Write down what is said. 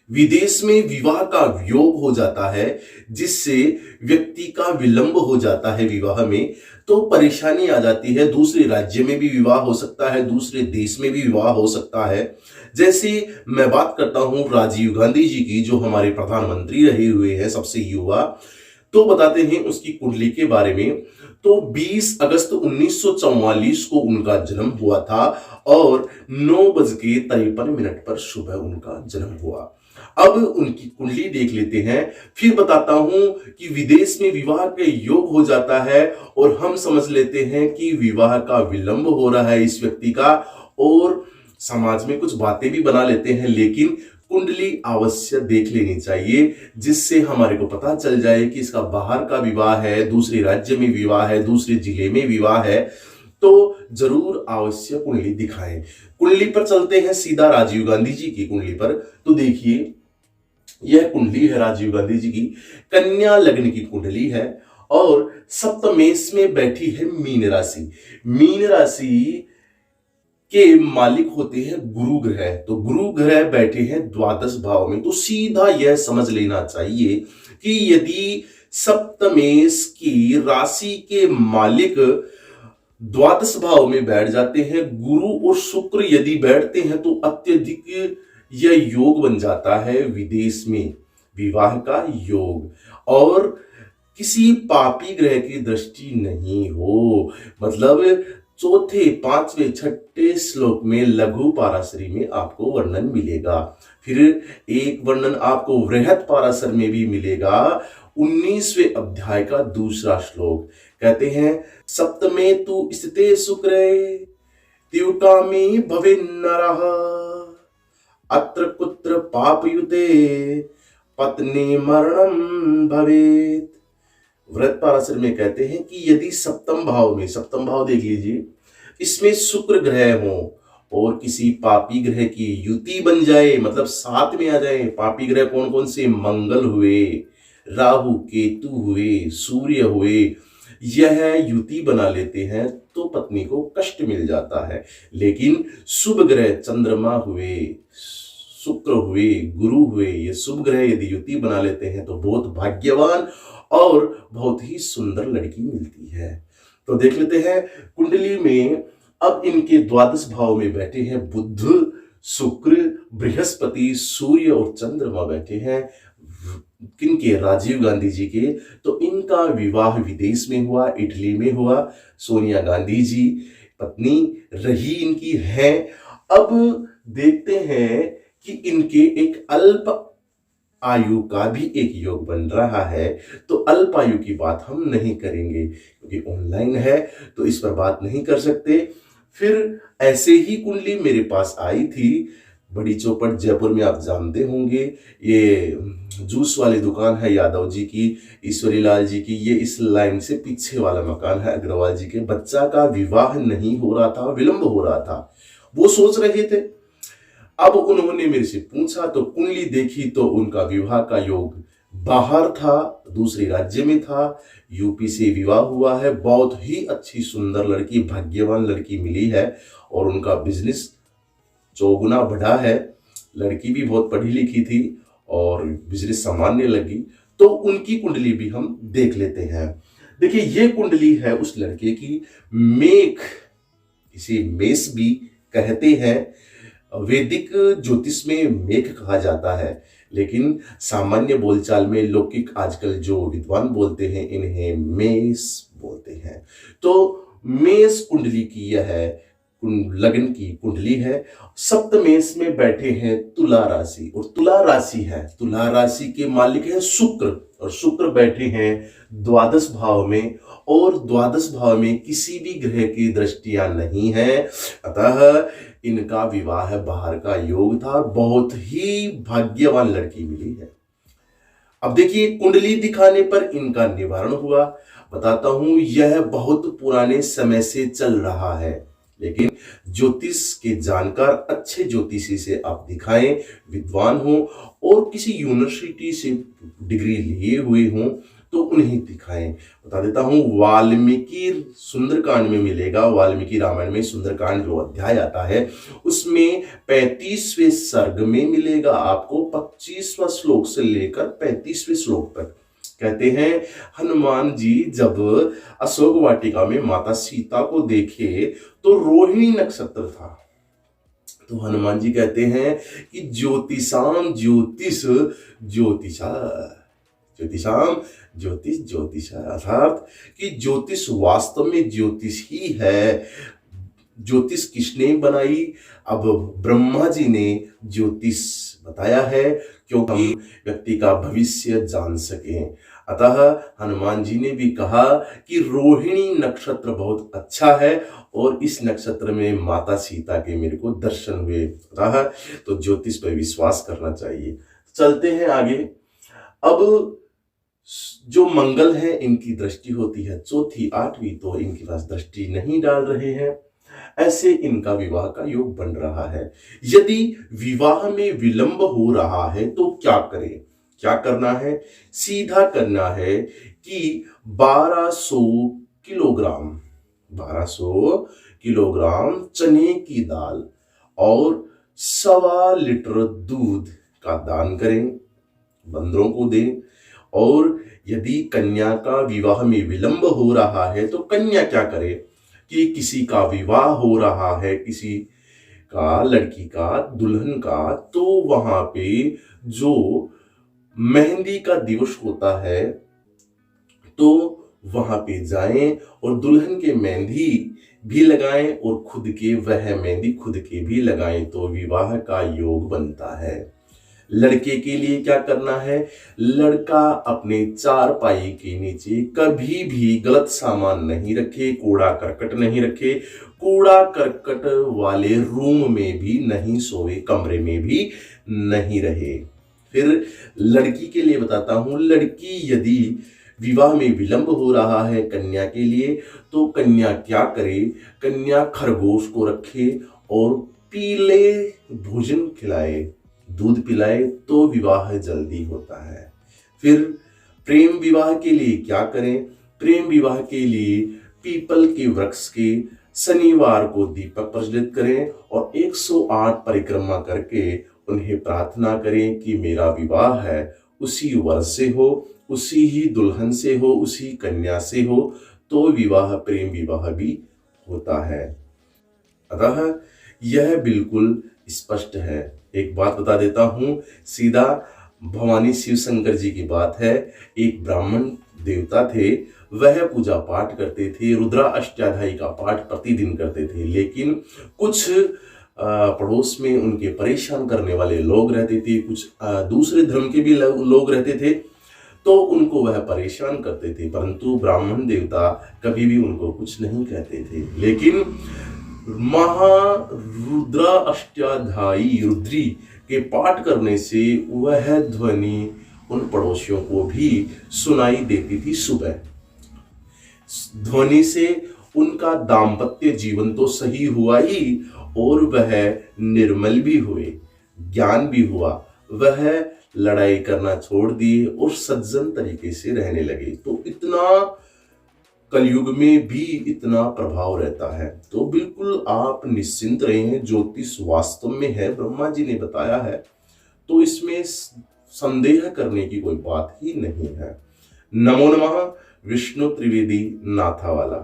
विदेश में विवाह का योग हो जाता है, जिससे व्यक्ति का विलंब हो जाता है विवाह में, तो परेशानी आ जाती है। दूसरे राज्य में भी विवाह हो सकता है, दूसरे देश में भी विवाह हो सकता है। जैसे मैं बात करता हूं राजीव गांधी जी की, जो हमारे प्रधानमंत्री रहे हुए हैं सबसे युवा, तो बताते हैं उसकी कुंडली के बारे में। तो 20 अगस्त 1944 को उनका जन्म हुआ था और 9:53 पर सुबह उनका जन्म हुआ। अब उनकी कुंडली देख लेते हैं, फिर बताता हूं कि विदेश में विवाह के योग हो जाता है और हम समझ लेते हैं कि विवाह का विलंब हो रहा है इस व्यक्ति का, और समाज में कुछ बातें भी बना लेते हैं, लेकिन कुंडली अवश्य देख लेनी चाहिए, जिससे हमारे को पता चल जाए कि इसका बाहर का विवाह है, दूसरे राज्य में विवाह है, दूसरे जिले में विवाह है। तो जरूर अवश्य कुंडली दिखाएं। कुंडली पर चलते हैं सीधा राजीव गांधी जी की कुंडली पर। तो देखिए, यह कुंडली है राजीव गांधी जी की, कन्या लग्न की कुंडली है और सप्तमेश में बैठी है मीन राशि। मीन राशि के मालिक होते हैं गुरु ग्रह, तो गुरु ग्रह बैठे हैं द्वादश भाव में। तो सीधा यह समझ लेना चाहिए कि यदि सप्तमेश की राशि के मालिक द्वादश भाव में बैठ जाते हैं, गुरु और शुक्र यदि बैठते हैं, तो अत्यधिक यह योग बन जाता है विदेश में विवाह का योग। और किसी पापी ग्रह की दृष्टि नहीं हो, मतलब चौथे, पांचवें, छठे श्लोक में लघु पाराशरी में आपको वर्णन मिलेगा। फिर एक वर्णन आपको वृहत पाराशर में भी मिलेगा। 19वें अध्याय का दूसरा श्लोक कहते हैं, सप्तमे तु स्थिते शुक्रे त्युकामी भवेन्नरः अत्र कुत्र पापयुते पत्नी मरणम भवेत। व्रत पाराशर में कहते हैं कि यदि सप्तम भाव में, सप्तम भाव देख लीजिए, इसमें शुक्र ग्रह हो और किसी पापी ग्रह की युति बन जाए, मतलब साथ में आ जाए। पापी ग्रह कौन कौन से? मंगल हुए, राहु केतु हुए, सूर्य हुए, यह युति बना लेते हैं तो पत्नी को कष्ट मिल जाता है। लेकिन शुभ ग्रह चंद्रमा हुए, शुक्र हुए, गुरु हुए, ये शुभ ग्रह यदि युति बना लेते हैं तो बहुत भाग्यवान और बहुत ही सुंदर लड़की मिलती है। तो देख लेते हैं कुंडली में। अब इनके द्वादश भाव में बैठे हैं बुध, शुक्र, बृहस्पति, सूर्य और चंद्रमा बैठे हैं। किनके? राजीव गांधी जी के। तो इनका विवाह विदेश में हुआ, इटली में हुआ। सोनिया गांधी जी पत्नी रही इनकी है। अब देखते हैं कि इनके एक अल्प आयु का भी एक योग बन रहा है। तो अल्प आयु की बात हम नहीं करेंगे क्योंकि ऑनलाइन है, तो इस पर बात नहीं कर सकते। फिर ऐसे ही कुंडली मेरे पास आई थी, बड़ी चौपट जयपुर में, आप जानते होंगे। ये जूस वाली दुकान है यादव जी की, ईश्वरी लाल जी की। ये इस लाइन से पीछे वाला मकान है अग्रवाल जी के। बच्चा का विवाह नहीं हो रहा था, विलंब हो रहा था, वो सोच रहे थे। अब उन्होंने मेरे से पूछा तो कुंडली देखी तो उनका विवाह का योग बाहर था, दूसरे राज्य में था। यूपी से विवाह हुआ है, बहुत ही अच्छी सुंदर लड़की, भाग्यवान लड़की मिली है और उनका बिजनेस चौगुना बढ़ा है। लड़की भी बहुत पढ़ी लिखी थी और बिजनेस संभालने लगी। तो उनकी कुंडली भी हम देख लेते हैं। देखिए, ये कुंडली है उस लड़के की। मेष, इसे मेष भी कहते हैं। वैदिक ज्योतिष में मेघ कहा जाता है, लेकिन सामान्य बोलचाल में लौकिक आजकल जो विद्वान बोलते हैं इन्हें मेष बोलते हैं। तो मेष कुंडली की यह लग्न की कुंडली है। सप्तमेश में बैठे हैं तुला राशि, और तुला राशि है, तुला राशि के मालिक है शुक्र, और शुक्र बैठे हैं द्वादश भाव में, और द्वादश भाव में किसी भी ग्रह की दृष्टियां नहीं है। अतः इनका विवाह बाहर का योग था, बहुत ही भाग्यवान लड़की मिली है। अब देखिए, कुंडली दिखाने पर इनका निवारण हुआ। बताता हूं, यह बहुत पुराने समय से चल रहा है, लेकिन ज्योतिष के जानकार अच्छे ज्योतिषी से आप दिखाएं, विद्वान हो और किसी यूनिवर्सिटी से डिग्री लिए हुए हों, तो उन्हें दिखाएं। बता देता हूं, वाल्मीकि सुंदरकांड में मिलेगा, वाल्मीकि रामायण में सुंदरकांड जो अध्याय आता है उसमें 35वें सर्ग में मिलेगा आपको 25वां श्लोक से लेकर 35वें श्लोक तक। कहते हैं हनुमान जी जब अशोक वाटिका में माता सीता को देखे तो रोहिणी नक्षत्र था। तो हनुमान जी कहते हैं कि ज्योतिषाम ज्योतिष ज्योतिषा, ज्योतिषाम ज्योतिष ज्योतिषा, अर्थात कि ज्योतिष वास्तव में ज्योतिष ही है। ज्योतिष किसने बनाई? अब ब्रह्मा जी ने ज्योतिष बताया है क्योंकि हम व्यक्ति का भविष्य जान सकें। अतः हनुमान जी ने भी कहा कि रोहिणी नक्षत्र बहुत अच्छा है और इस नक्षत्र में माता सीता के मेरे को दर्शन हुए, अतः तो ज्योतिष पर विश्वास करना चाहिए। चलते हैं आगे। अब जो मंगल है इनकी दृष्टि होती है चौथी आठवीं, तो इनके पास दृष्टि नहीं डाल रहे हैं, ऐसे इनका विवाह का योग बन रहा है। यदि विवाह में विलंब हो रहा है तो क्या करें? क्या करना है? सीधा करना है कि 1200 किलोग्राम चने की दाल और 1.25 लीटर दूध का दान करें, बंदरों को दें। और यदि कन्या का विवाह में विलंब हो रहा है तो कन्या क्या करे कि किसी का विवाह हो रहा है, किसी का, लड़की का, दुल्हन का, तो वहां पे जो मेहंदी का दिवस होता है तो वहां पे जाएं और दुल्हन के मेहंदी भी लगाएं और खुद के वह मेहंदी खुद के भी लगाएं, तो विवाह का योग बनता है। लड़के के लिए क्या करना है? लड़का अपने चारपाई के नीचे कभी भी गलत सामान नहीं रखे, कूड़ा करकट नहीं रखे, कूड़ा करकट वाले रूम में भी नहीं सोए, कमरे में भी नहीं रहे। फिर लड़की के लिए बताता हूं, लड़की यदि विवाह में विलंब हो रहा है कन्या के लिए तो कन्या क्या करे? कन्या खरगोश को रखे और पीले भोजन खिलाए, दूध पिलाए, तो विवाह जल्दी होता है। फिर प्रेम विवाह के लिए क्या करें? प्रेम विवाह के लिए पीपल के वृक्ष के शनिवार को दीपक प्रज्वलित करें और 108 परिक्रमा करके उन्हें प्रार्थना करें कि मेरा विवाह है उसी वर से हो, उसी ही दुल्हन से हो, उसी कन्या से हो, तो विवाह प्रेम विवाह भी होता है। अतः यह बिल्कुल स्पष्ट है। एक बात बता देता हूं, सीधा भवानी शिव शंकर जी की बात है। एक ब्राह्मण देवता थे, वह पूजा पाठ करते थे, रुद्रा अष्टाध्यायी का पाठ प्रतिदिन करते थे, लेकिन कुछ पड़ोस में उनके परेशान करने वाले लोग रहते थे, कुछ दूसरे धर्म के भी लोग रहते थे, तो उनको वह परेशान करते थे, परंतु ब्राह्मण देवता कभी भी उनको कुछ नहीं कहते थे। लेकिन महारुद्रा अष्टाध्यायी रुद्री के पाठ करने से वह ध्वनि उन पड़ोसियों को भी सुनाई देती थी। सुबह ध्वनि से उनका दाम्पत्य जीवन तो सही हुआ ही और वह निर्मल भी हुए, ज्ञान भी हुआ, वह लड़ाई करना छोड़ दिए और सज्जन तरीके से रहने लगे। तो इतना कलयुग में भी इतना प्रभाव रहता है, तो बिल्कुल आप निश्चिंत रहें। ज्योतिष वास्तव में है, ब्रह्मा जी ने बताया है, तो इसमें संदेह करने की कोई बात ही नहीं है। नमो नमः। विष्णु त्रिवेदी नाथावाला।